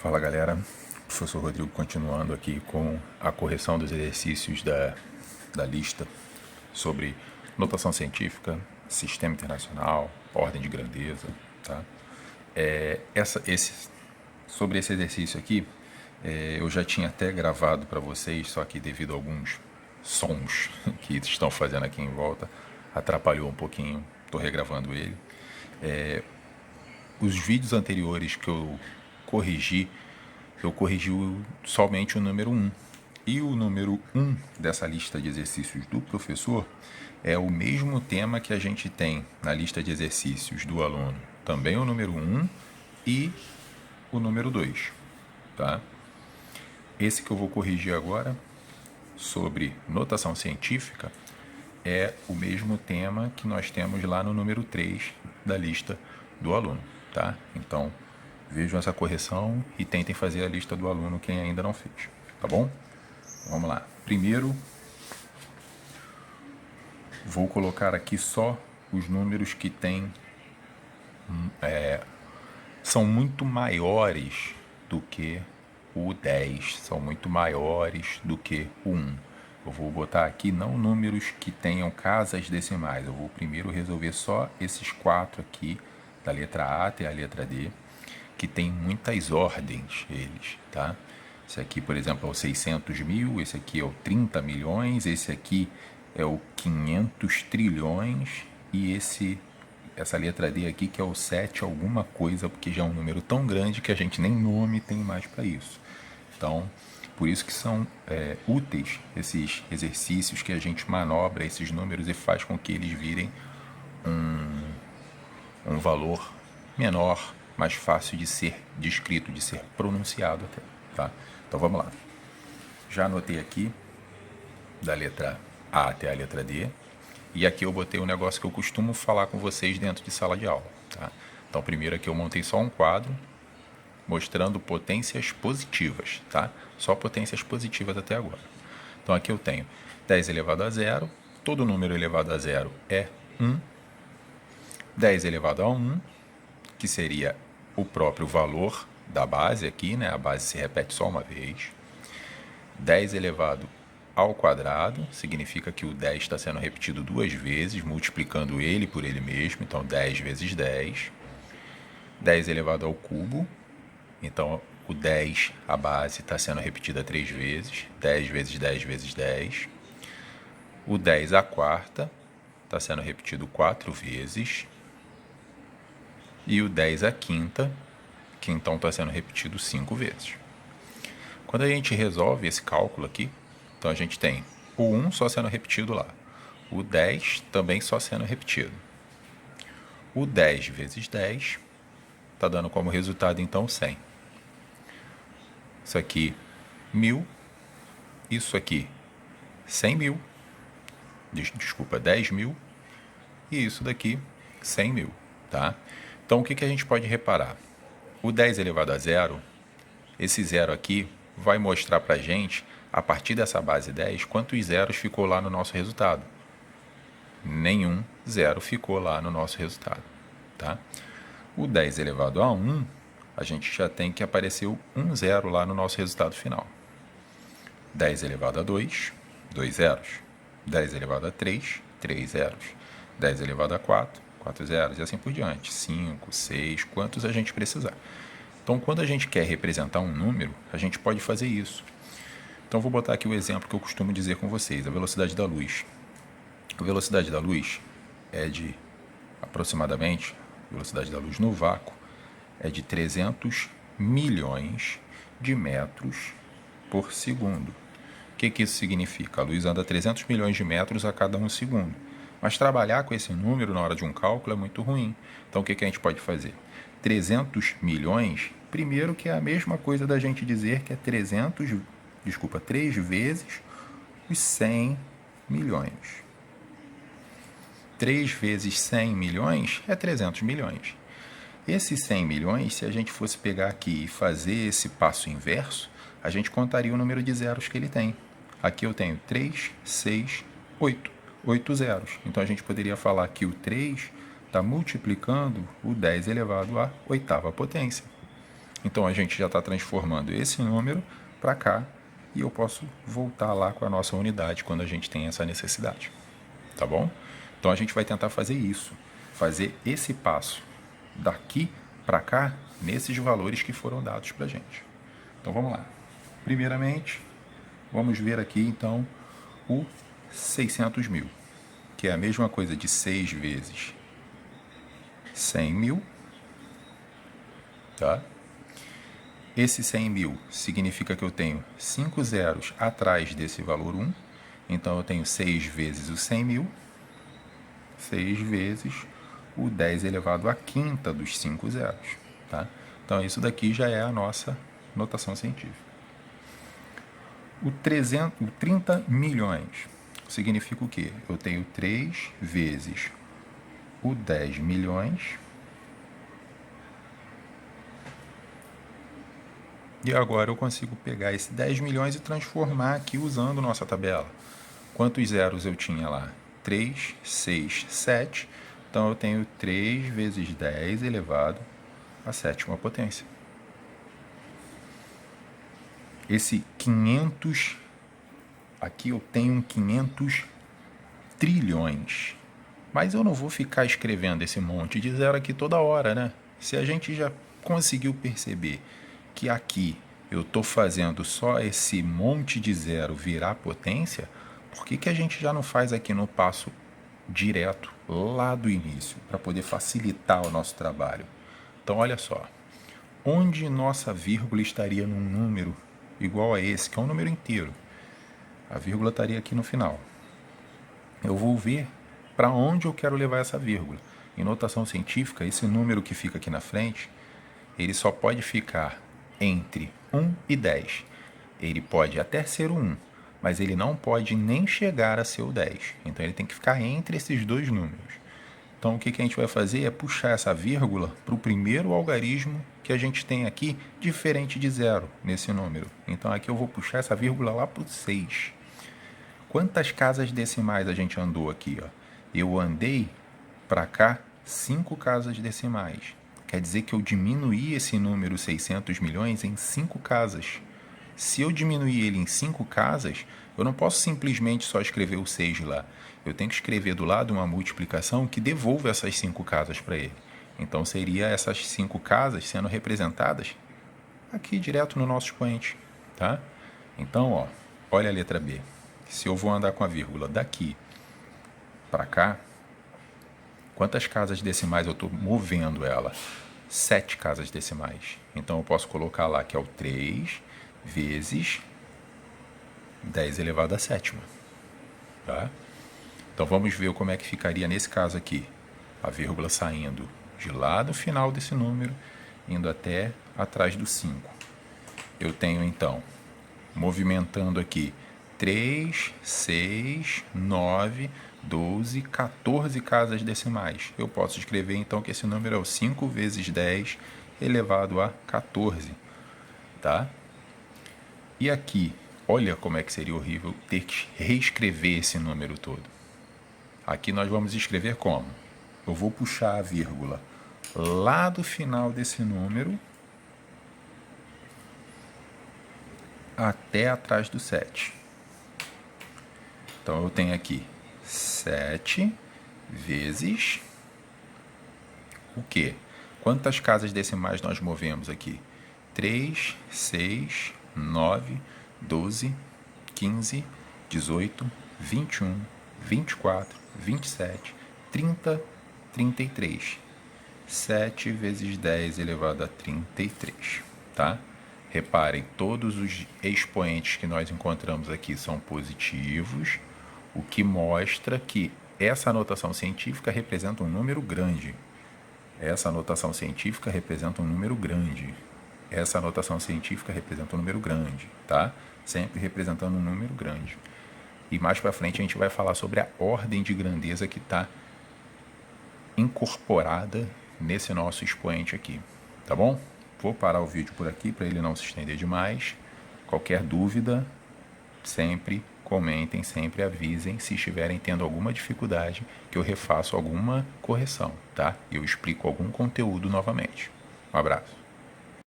Fala galera, professor Rodrigo continuando aqui com a correção dos exercícios da lista sobre notação científica, sistema internacional, ordem de grandeza, tá? Sobre esse exercício aqui, eu já tinha até gravado para vocês, só que devido a alguns sons que estão fazendo aqui em volta, atrapalhou um pouquinho, estou regravando ele. Os vídeos anteriores que eu corrigi somente o número 1. E o número 1 dessa lista de exercícios do professor é o mesmo tema que a gente tem na lista de exercícios do aluno. Também o número 1 e o número 2. Tá? Esse que eu vou corrigir agora, sobre notação científica, é o mesmo tema que nós temos lá no número 3 da lista do aluno. Tá? Então, vejam essa correção e tentem fazer a lista do aluno quem ainda não fez, tá bom? Vamos lá. Primeiro, vou colocar aqui só os números que são muito maiores do que o 10, são muito maiores do que o 1. Eu vou botar aqui não números que tenham casas decimais, eu vou primeiro resolver só esses 4 aqui, da letra A até a letra D, que tem muitas ordens eles, tá? Esse aqui, por exemplo, é o 600 mil, esse aqui é o 30 milhões, esse aqui é o 500 trilhões e essa letra D aqui que é o 7 alguma coisa, porque já é um número tão grande que a gente nem nome tem mais para isso. Então, por isso que são úteis esses exercícios que a gente manobra esses números e faz com que eles virem um valor menor, mais fácil de ser descrito, de ser pronunciado até, tá? Então vamos lá. Já anotei aqui da letra A até a letra D, e aqui eu botei um negócio que eu costumo falar com vocês dentro de sala de aula, tá? Então primeiro aqui eu montei só um quadro mostrando potências positivas, tá? Só potências positivas até agora. Então aqui eu tenho 10 elevado a 0, todo número elevado a 0 é 1, 10 elevado a 1, que seria o próprio valor da base aqui, né? A base se repete só uma vez. 10 elevado ao quadrado, significa que o 10 está sendo repetido 2 vezes, multiplicando ele por ele mesmo, então 10 vezes 10. 10 elevado ao cubo, então o 10, a base, está sendo repetida 3 vezes, 10 vezes 10 vezes 10. O 10 à quarta está sendo repetido 4 vezes. E o 10 à quinta, que então está sendo repetido 5 vezes. Quando a gente resolve esse cálculo aqui, então a gente tem o 1 só sendo repetido lá, o 10 também só sendo repetido. O 10 vezes 10 está dando como resultado então 100. Isso aqui 1.000, isso aqui 100 mil, desculpa, 10 mil, e isso daqui 100 mil, tá? Então, o que a gente pode reparar? O 10 elevado a 0, esse zero aqui vai mostrar para a gente, a partir dessa base 10, quantos zeros ficou lá no nosso resultado. Nenhum zero ficou lá no nosso resultado, tá? O 10 elevado a 1, a gente já tem que aparecer um zero lá no nosso resultado final. 10 elevado a 2, 2 zeros. 10 elevado a 3, 3 zeros. 10 elevado a 4, 4 zeros, e assim por diante, 5, 6, quantos a gente precisar. Então, quando a gente quer representar um número, a gente pode fazer isso. Então, vou botar aqui o exemplo que eu costumo dizer com vocês, a velocidade da luz. A velocidade da luz é de, aproximadamente, a velocidade da luz no vácuo é de 300 milhões de metros por segundo. O que isso significa? A luz anda 300 milhões de metros a cada 1 segundo. Mas trabalhar com esse número na hora de um cálculo é muito ruim. Então, o que a gente pode fazer? 300 milhões, primeiro que é a mesma coisa da gente dizer que é 3 vezes os 100 milhões. 3 vezes 100 milhões é 300 milhões. Esses 100 milhões, se a gente fosse pegar aqui e fazer esse passo inverso, a gente contaria o número de zeros que ele tem. Aqui eu tenho 3, 6, 8. 8 zeros. Então, a gente poderia falar que o 3 está multiplicando o 10 elevado à oitava potência. Então a gente já está transformando esse número para cá e eu posso voltar lá com a nossa unidade quando a gente tem essa necessidade. Tá bom? Então a gente vai tentar fazer isso, fazer esse passo daqui para cá nesses valores que foram dados para a gente. Então vamos lá. Primeiramente, vamos ver aqui então o 600 mil, que é a mesma coisa de 6 vezes 100 mil, tá? Esse 100 mil significa que eu tenho 5 zeros atrás desse valor 1, então eu tenho 6 vezes o 100 mil, 6 vezes o 10 elevado à quinta dos 5 zeros, tá? Então isso daqui já é a nossa notação científica. O 30 milhões significa o quê? Eu tenho 3 vezes o 10 milhões. E agora eu consigo pegar esse 10 milhões e transformar aqui usando nossa tabela. Quantos zeros eu tinha lá? 3, 6, 7. Então eu tenho 3 vezes 10 elevado à sétima potência. Esse 500, aqui eu tenho 500 trilhões. Mas eu não vou ficar escrevendo esse monte de zero aqui toda hora, né? Se a gente já conseguiu perceber que aqui eu estou fazendo só esse monte de zero virar potência, por que a gente já não faz aqui no passo direto, lá do início, para poder facilitar o nosso trabalho? Então, olha só. Onde nossa vírgula estaria num número igual a esse, que é um número inteiro? A vírgula estaria aqui no final. Eu vou ver para onde eu quero levar essa vírgula. Em notação científica, esse número que fica aqui na frente, ele só pode ficar entre 1 e 10. Ele pode até ser o 1, mas ele não pode nem chegar a ser o 10. Então ele tem que ficar entre esses dois números. Então o que a gente vai fazer é puxar essa vírgula para o primeiro algarismo que a gente tem aqui, diferente de zero nesse número. Então aqui eu vou puxar essa vírgula lá para o 6. Quantas casas decimais a gente andou aqui? Ó? Eu andei para cá 5 casas decimais. Quer dizer que eu diminuí esse número 600 milhões em 5 casas. Se eu diminuir ele em 5 casas, eu não posso simplesmente só escrever o 6 lá. Eu tenho que escrever do lado uma multiplicação que devolva essas 5 casas para ele. Então seria essas 5 casas sendo representadas aqui direto no nosso expoente, tá? Então, ó, olha a letra B. Se eu vou andar com a vírgula daqui para cá, quantas casas decimais eu estou movendo ela? 7 casas decimais. Então eu posso colocar lá que é o 3 vezes 10 elevado à sétima. Tá? Então vamos ver como é que ficaria nesse caso aqui. A vírgula saindo de lá do final desse número, indo até atrás do 5. Eu tenho então, movimentando aqui, 3, 6, 9, 12, 14 casas decimais. Eu posso escrever então que esse número é o 5 vezes 10 elevado a 14. Tá? E aqui, olha como é que seria horrível ter que reescrever esse número todo. Aqui nós vamos escrever como? Eu vou puxar a vírgula lá do final desse número até atrás do 7. Então eu tenho aqui 7 vezes o quê? Quantas casas decimais nós movemos aqui? 3, 6, 9, 12, 15, 18, 21, 24, 27, 30, 33. 7 vezes 10 elevado a 33, tá? Reparem, todos os expoentes que nós encontramos aqui são positivos, o que mostra que essa notação científica representa um número grande. Essa notação científica representa um número grande. Essa notação científica representa um número grande, tá? Sempre representando um número grande. E mais para frente a gente vai falar sobre a ordem de grandeza que está incorporada nesse nosso expoente aqui, tá bom? Vou parar o vídeo por aqui para ele não se estender demais. Qualquer dúvida, sempre comentem, sempre avisem se estiverem tendo alguma dificuldade, que eu refaço alguma correção, tá? Eu explico algum conteúdo novamente. Um abraço.